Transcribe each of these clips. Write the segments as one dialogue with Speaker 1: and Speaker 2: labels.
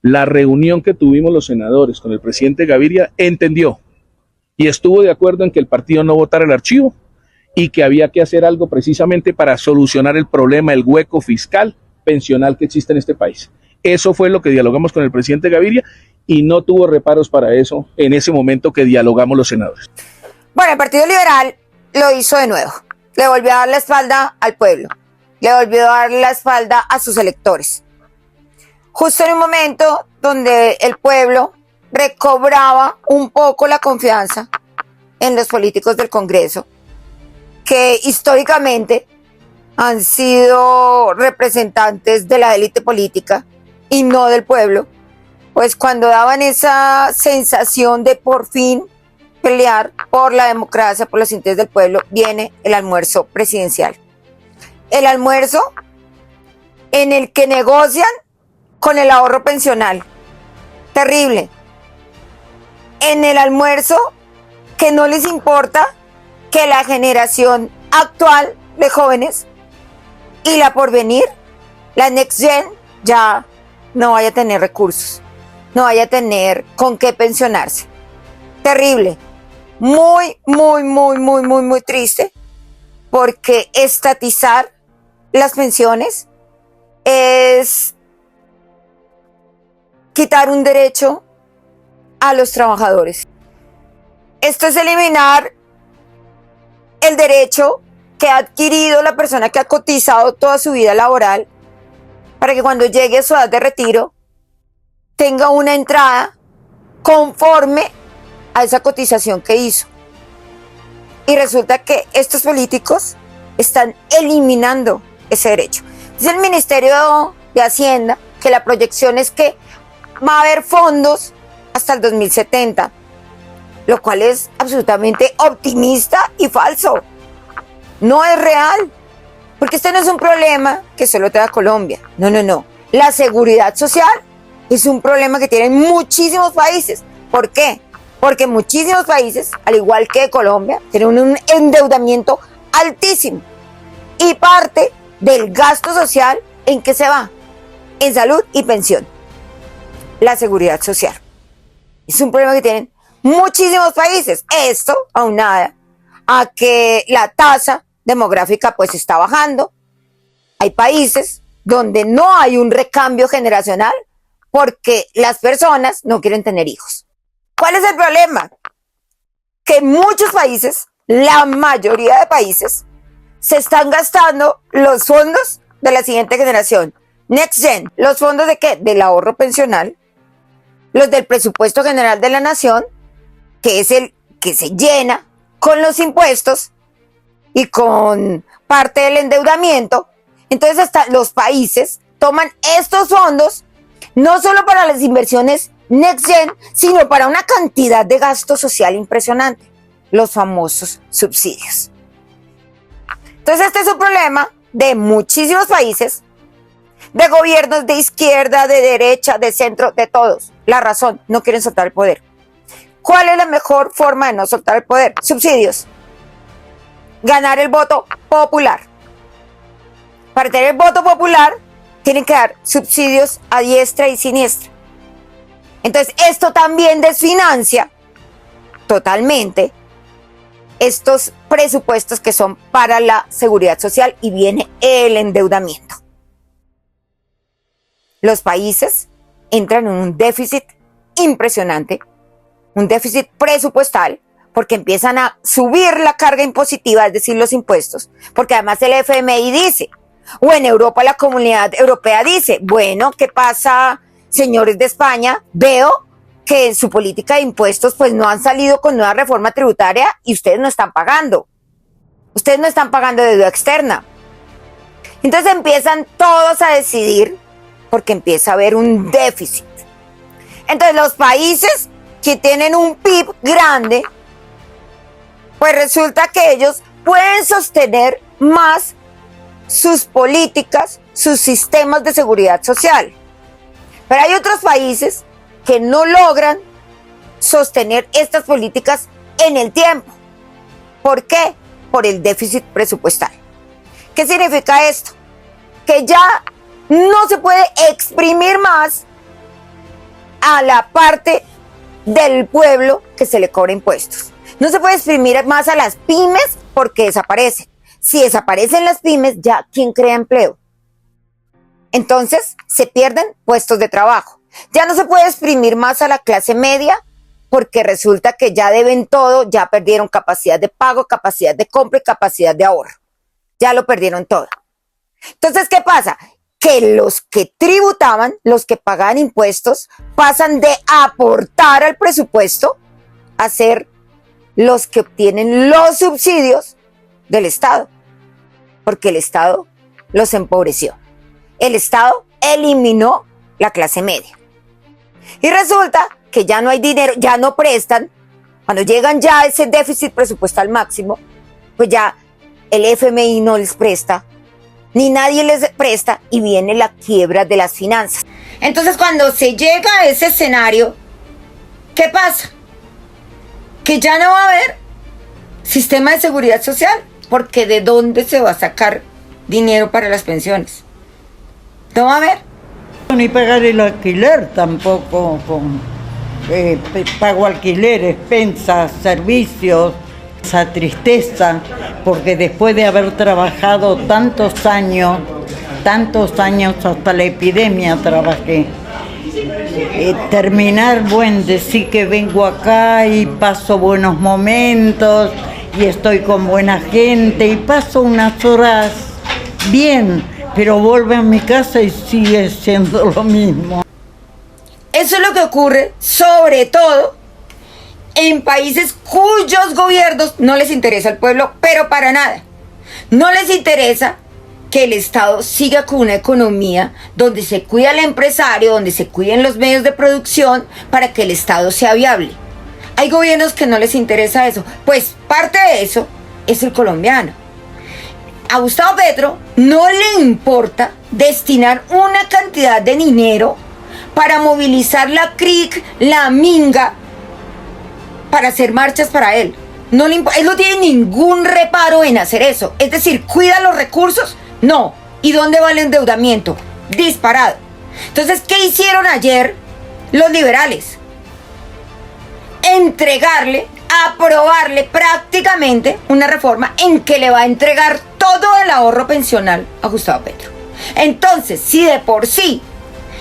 Speaker 1: La reunión que tuvimos los senadores con el presidente Gaviria entendió y estuvo de acuerdo en que el partido no votara el archivo y que había que hacer algo precisamente para solucionar el problema, el hueco fiscal, pensional que existe en este país. Eso fue lo que dialogamos con el presidente Gaviria y no tuvo reparos para eso en ese momento que dialogamos los senadores.
Speaker 2: Bueno, el Partido Liberal lo hizo de nuevo. Le volvió a dar la espalda al pueblo. Le volvió a dar la espalda a sus electores. Justo en un momento donde el pueblo recobraba un poco la confianza en los políticos del Congreso, que históricamente han sido representantes de la élite política y no del pueblo, pues cuando daban esa sensación de por fin pelear por la democracia, por los intereses del pueblo, viene el almuerzo presidencial. El almuerzo en el que negocian con el ahorro pensional. Terrible. En el almuerzo que no les importa que la generación actual de jóvenes y la porvenir, la Next Gen, ya no vaya a tener recursos, no vaya a tener con qué pensionarse. Terrible. Muy, muy, muy, muy, muy, muy triste, porque estatizar las pensiones es quitar un derecho a los trabajadores. Esto es eliminar el derecho que ha adquirido la persona que ha cotizado toda su vida laboral para que cuando llegue a su edad de retiro tenga una entrada conforme a esa cotización que hizo. Y resulta que estos políticos están eliminando ese derecho. Dice el Ministerio de Hacienda que la proyección es que va a haber fondos hasta el 2070, lo cual es absolutamente optimista y falso. No es real, porque este no es un problema que solo tenga Colombia. No, no, no. La seguridad social es un problema que tienen muchísimos países. ¿Por qué? Porque muchísimos países, al igual que Colombia, tienen un endeudamiento altísimo. Y parte del gasto social, ¿en qué se va? En salud y pensión. La seguridad social. Es un problema que tienen muchísimos países. Esto aunada a que la tasa demográfica pues está bajando. Hay países donde no hay un recambio generacional porque las personas no quieren tener hijos. ¿Cuál es el problema? Que en muchos países, la mayoría de países, se están gastando los fondos de la siguiente generación. Next Gen. ¿Los fondos de qué? Del ahorro pensional. Los del presupuesto general de la nación, que es el que se llena con los impuestos y con parte del endeudamiento. Entonces hasta los países toman estos fondos no solo para las inversiones Next Gen, sino para una cantidad de gasto social impresionante, los famosos subsidios. Entonces este es un problema de muchísimos países, de gobiernos de izquierda, de derecha, de centro, de todos. La razón, no quieren soltar el poder. ¿Cuál es la mejor forma de no soltar el poder? Subsidios. Ganar el voto popular. Para tener el voto popular, tienen que dar subsidios a diestra y siniestra. Entonces, esto también desfinancia totalmente estos presupuestos que son para la seguridad social y viene el endeudamiento. Los países entran en un déficit impresionante, un déficit presupuestal, porque empiezan a subir la carga impositiva, es decir, los impuestos, porque además el FMI dice, o en Europa la Comunidad Europea dice, bueno, ¿qué pasa, señores de España? Veo que en su política de impuestos pues no han salido con nueva reforma tributaria y ustedes no están pagando. Ustedes no están pagando deuda externa. Entonces empiezan todos a decidir porque empieza a haber un déficit. Entonces los países que tienen un PIB grande, pues resulta que ellos pueden sostener más sus políticas, sus sistemas de seguridad social. Pero hay otros países que no logran sostener estas políticas en el tiempo. ¿Por qué? Por el déficit presupuestal. ¿Qué significa esto? Que ya no se puede exprimir más a la parte del pueblo que se le cobra impuestos. No se puede exprimir más a las pymes porque desaparecen. Si desaparecen las pymes, ya ¿quién crea empleo? Entonces se pierden puestos de trabajo. Ya no se puede exprimir más a la clase media porque resulta que ya deben todo, ya perdieron capacidad de pago, capacidad de compra y capacidad de ahorro. Ya lo perdieron todo. Entonces, ¿qué pasa? Que los que tributaban, los que pagaban impuestos, pasan de aportar al presupuesto a ser los que obtienen los subsidios del Estado, porque el Estado los empobreció. El Estado eliminó la clase media. Y resulta que ya no hay dinero, ya no prestan. Cuando llegan ya a ese déficit presupuestal máximo, pues ya el FMI no les presta, ni nadie les presta y viene la quiebra de las finanzas. Entonces, cuando se llega a ese escenario, ¿qué pasa? Que ya no va a haber sistema de seguridad social, porque ¿de dónde se va a sacar dinero para las pensiones? No va a haber.
Speaker 3: Ni pagar el alquiler tampoco, pago alquiler, expensas, servicios, esa tristeza, porque después de haber trabajado tantos años, hasta la epidemia trabajé, terminar, decir que vengo acá y paso buenos momentos y estoy con buena gente y paso unas horas bien, pero vuelvo a mi casa y sigue siendo lo mismo.
Speaker 2: Eso es lo que ocurre, sobre todo en países cuyos gobiernos no les interesa al pueblo, pero para nada. No les interesa que el Estado siga con una economía donde se cuida al empresario, donde se cuiden los medios de producción para que el Estado sea viable. Hay gobiernos que no les interesa eso. Pues parte de eso es el colombiano. A Gustavo Petro no le importa destinar una cantidad de dinero para movilizar la CRIC, la Minga, para hacer marchas para él. Él no tiene ningún reparo en hacer eso. Es decir, ¿cuida los recursos? No. ¿Y dónde va el endeudamiento? Disparado. Entonces, ¿qué hicieron ayer los liberales? Aprobarle prácticamente una reforma en que le va a entregar todo el ahorro pensional a Gustavo Petro. Entonces, si de por sí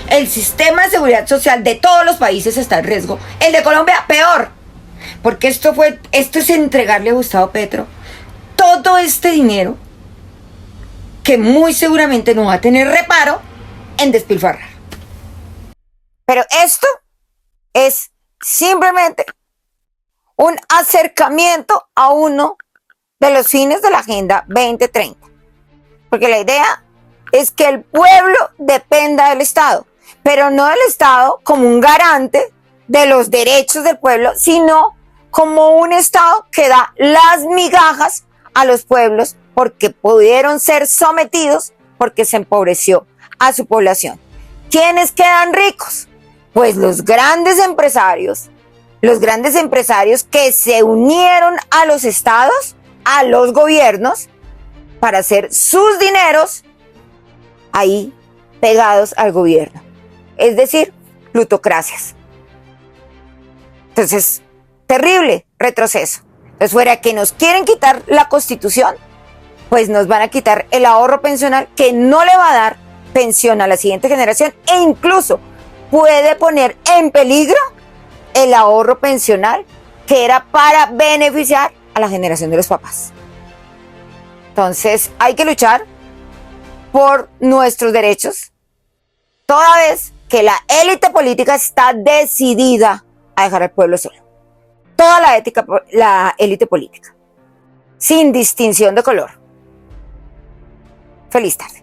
Speaker 2: el sistema de seguridad social de todos los países está en riesgo, el de Colombia peor, porque esto es entregarle a Gustavo Petro todo este dinero que muy seguramente no va a tener reparo en despilfarrar. Pero esto es simplemente un acercamiento a uno de los fines de la Agenda 2030. Porque la idea es que el pueblo dependa del Estado, pero no del Estado como un garante de los derechos del pueblo, sino como un Estado que da las migajas a los pueblos porque pudieron ser sometidos, porque se empobreció a su población. ¿Quiénes quedan ricos? Pues los grandes empresarios que se unieron a los estados, a los gobiernos, para hacer sus dineros ahí pegados al gobierno. Es decir, plutocracias. Entonces, terrible retroceso. Entonces, fuera que nos quieren quitar la Constitución, pues nos van a quitar el ahorro pensional que no le va a dar pensión a la siguiente generación e incluso puede poner en peligro el ahorro pensional que era para beneficiar a la generación de los papás. Entonces hay que luchar por nuestros derechos, toda vez que la élite política está decidida a dejar al pueblo solo. Toda la élite política, sin distinción de color. Feliz tarde.